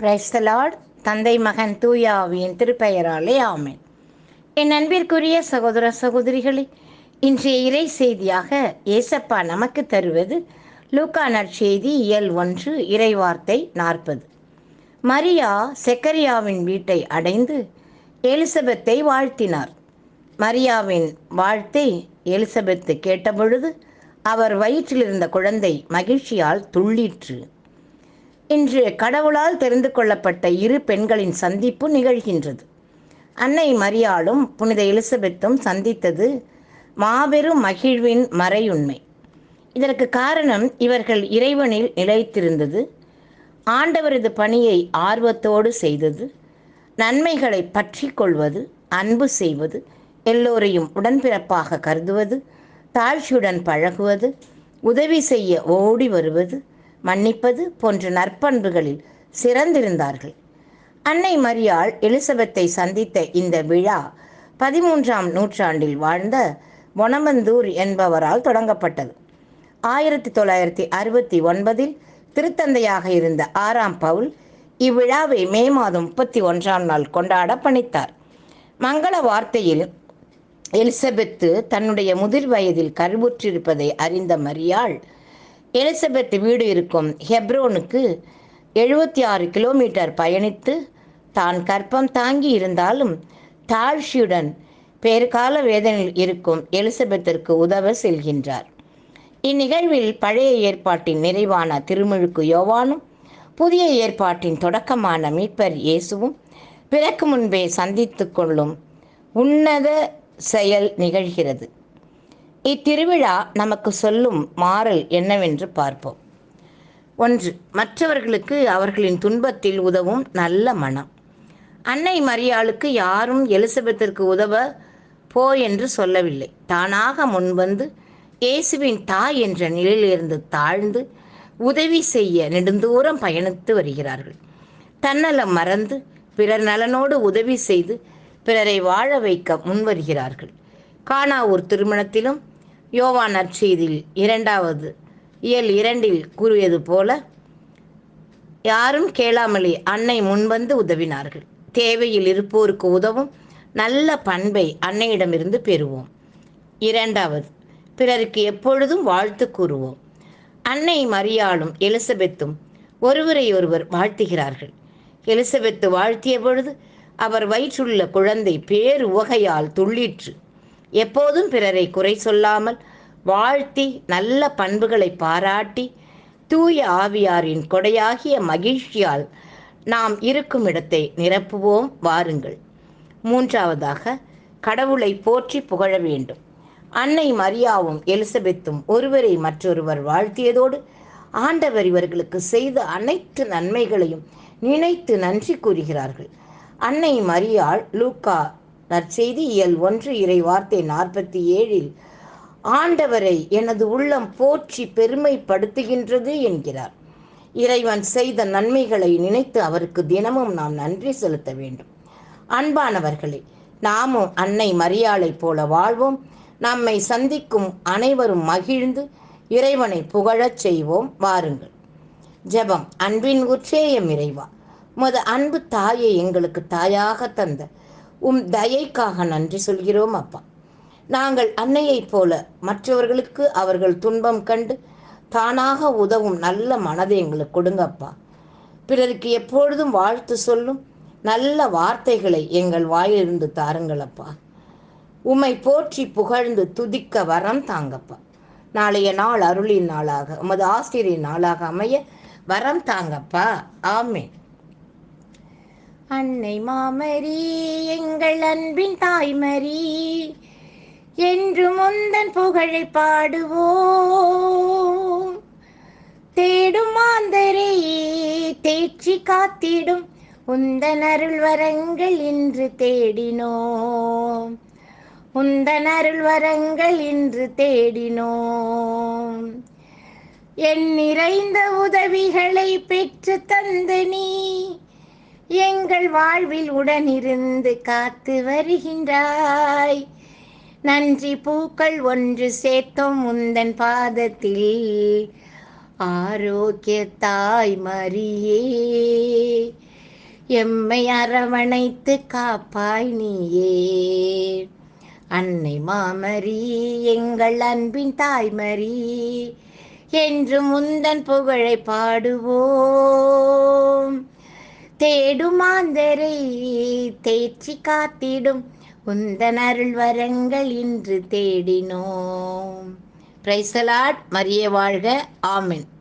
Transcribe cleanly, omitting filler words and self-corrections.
Praise the Lord. தந்தை மகன் தூய ஆவியின் திருப்பெயராலே ஆமென். என் அன்பிற்குரிய சகோதர சகோதரிகளே, இன்றைய இறை செய்தியாக ஏசப்பா நமக்கு தருவது லூக்கா நற்செய்தி இயல் 1 இறைவார்த்தை 40. மரியா செக்கரியாவின் வீட்டை அடைந்து எலிசபெத்தை வாழ்த்தினார். மரியாவின் வாழ்த்தை எலிசபெத்து கேட்டபொழுது அவர் வயிற்றிலிருந்த குழந்தை மகிழ்ச்சியால் துள்ளிற்று. இன்று கடவுளால் தெரிந்து கொள்ளப்பட்ட இரு பெண்களின் சந்திப்பு நிகழ்கின்றது. அன்னை மரியாளும் புனித எலிசபெத்தும் சந்தித்தது மாபெரும் மகிழ்வின் மறையுண்மை. இதற்கு காரணம் இவர்கள் இறைவனில் நிலைத்திருந்தது, ஆண்டவரது பணியை ஆர்வத்தோடு செய்தது, நன்மைகளை பற்றி கொள்வது, அன்பு செய்வது, எல்லோரையும் உடன்பிறப்பாக கருதுவது, தாழ்ச்சியுடன் பழகுவது, உதவி செய்ய ஓடி வருவது, மன்னிப்பது போன்ற நற்பண்புகளில் சிறந்திருந்தார்கள். அன்னை மரியாள் எலிசபெத்தை சந்தித்த இந்த விழா 13ஆம் நூற்றாண்டில் வாழ்ந்த பொனவந்தூர் என்பவரால் தொடங்கப்பட்டது. 1969 திருத்தந்தையாக இருந்த 6ஆம் பவுல் இவ்விழாவை மே மாதம் 31ஆம் நாள் கொண்டாட பணித்தார். மங்கள வார்த்தையில் எலிசபெத்து தன்னுடைய முதிர் வயதில் கருவுற்றிருப்பதை அறிந்த மரியாள் எலிசபெத் வீடு இருக்கும் ஹெப்ரோனுக்கு 76 கிலோமீட்டர் பயணித்து தான் கற்பம் தாங்கி இருந்தாலும் தாழ்ச்சியுடன் பேறுகால வேதனையில் இருக்கும் எலிசபெத்திற்கு உதவ செல்கின்றார். இந்நிகழ்வில் பழைய ஏற்பாட்டின் நிறைவான திருமுழுக்கு யோவானும் புதிய ஏற்பாட்டின் தொடக்கமான மீட்பர் இயேசுவும் பிறக்கு முன்பே சந்தித்து கொள்ளும் உன்னத செயல் நிகழ்கிறது. இத்திருவிழா நமக்கு சொல்லும் மாறல் என்னவென்று பார்ப்போம். 1. மற்றவர்களுக்கு அவர்களின் துன்பத்தில் உதவும் நல்ல மனம். அன்னை மரியாளுக்கு யாரும் எலிசபெத்திற்கு உதவ போ என்று சொல்லவில்லை. தானாக முன்வந்து இயேசுவின் தாய் என்ற நிலையிலிருந்து தாழ்ந்து உதவி செய்ய நெடுந்தூரம் பயணித்து வருகிறார்கள். தன்னலம் மறந்து பிறர் நலனோடு உதவி செய்து பிறரை வாழ வைக்க முன்வருகிறார்கள். கானாவூர் திருமணத்திலும் யோவான் நற்செய்தியில் 2வது இயல் 2இல் கூறியது போல யாரும் கேளாமலே அன்னை முன்வந்து உதவினார்கள். தேவையில் இருப்போருக்கு உதவும் நல்ல பண்பை அன்னையிடமிருந்து பெறுவோம். 2வது, பிறருக்கு எப்பொழுதும் வாழ்த்து கூறுவோம். அன்னை மரியாளும் எலிசபெத்தும் ஒருவரை ஒருவர் வாழ்த்துகிறார்கள். எலிசபெத்து வாழ்த்திய பொழுது அவர் வயிற்றுள்ள குழந்தை பேரு உவகையால் துள்ளிற்று. எப்போதும் பிறரை குறை சொல்லாமல் வாழ்த்தி நல்ல பண்புகளை பாராட்டி தூய ஆவியாரின் கொடையாகிய மகிழ்ச்சியால் நாம் இருக்கும் இடத்தை நிரப்புவோம் வாருங்கள். 3வதாக, கடவுளை போற்றி புகழ வேண்டும். அன்னை மரியாவும் எலிசபெத்தும் ஒருவரை மற்றொருவர் வாழ்த்தியதோடு ஆண்டவர் இவர்களுக்கு செய்த அனைத்து நன்மைகளையும் நினைத்து நன்றி கூறுகிறார்கள். அன்னை மரியாள் லூக்கா நற்செய்தி இயல் 1 இறை வார்த்தை 47இல் ஆண்டவரை எனது உள்ளம் போற்றி பெருமைப்படுத்துகின்றது என்கிறார். இறைவன் செய்த நன்மைகளை நினைத்து அவருக்கு தினமும் நாம் நன்றி செலுத்த வேண்டும். அன்பானவர்களே, நாமும் அன்னை மரியாளை போல வாழ்வோம். நம்மை சந்திக்கும் அனைவரும் மகிழ்ந்து இறைவனை புகழச் செய்வோம் வாருங்கள். ஜெபம். அன்பின் உச்சேயம் இறைவா, உமது அன்பு தாயை எங்களுக்கு தாயாக தந்த தயைக்காக நன்றி சொல்கிறோம் அப்பா. நாங்கள் அன்னையைப் போல மற்றவர்களுக்கு அவர்கள் துன்பம் கண்டு தானாக உதவும் நல்ல மனதை எங்களுக்கு கொடுங்கப்பா. பிறருக்கு எப்பொழுதும் வாழ்த்து சொல்லும் நல்ல வார்த்தைகளை எங்கள் வாயிலிருந்து தாருங்களப்பா. உம்மை போற்றி புகழ்ந்து துதிக்க வரம் தாங்கப்பா. நாளைய நாள் அருளின் நாளாக உமது ஆசிரியரின் நாளாக அமைய வரம் தாங்கப்பா. ஆமென். அன்னை மாமரி எங்கள் அன்பின் தாய்மரி, என்று முந்தன் புகழை பாடுவோம். தேடும் மாந்தரை தேற்றி காத்திடும் உந்தன் அருள் வரங்கள் இன்று தேடினோம். உந்தன் அருள் வரங்கள் இன்று தேடினோம். என் நிறைந்த உதவிகளை பெற்று தந்த நீ எங்கள் வாழ்வில் உடனிருந்து காத்து வருகின்றாய். நன்றி பூக்கள் ஒன்று சேர்த்தோம் உந்தன் பாதத்தில். ஆரோக்கிய தாய் மரியே எம்மை அரவணைத்து காப்பாய் நீயே. அன்னை மாமரி எங்கள் அன்பின் தாய்மரி, என்று முந்தன் புகழை பாடுவோம். தேடுமாந்தரை தேற்றி காத்திடும் உந்தன் அருள் வரங்கள் இன்று தேடினோம். Praise the Lord. மரியே வாழ்க. ஆமென்.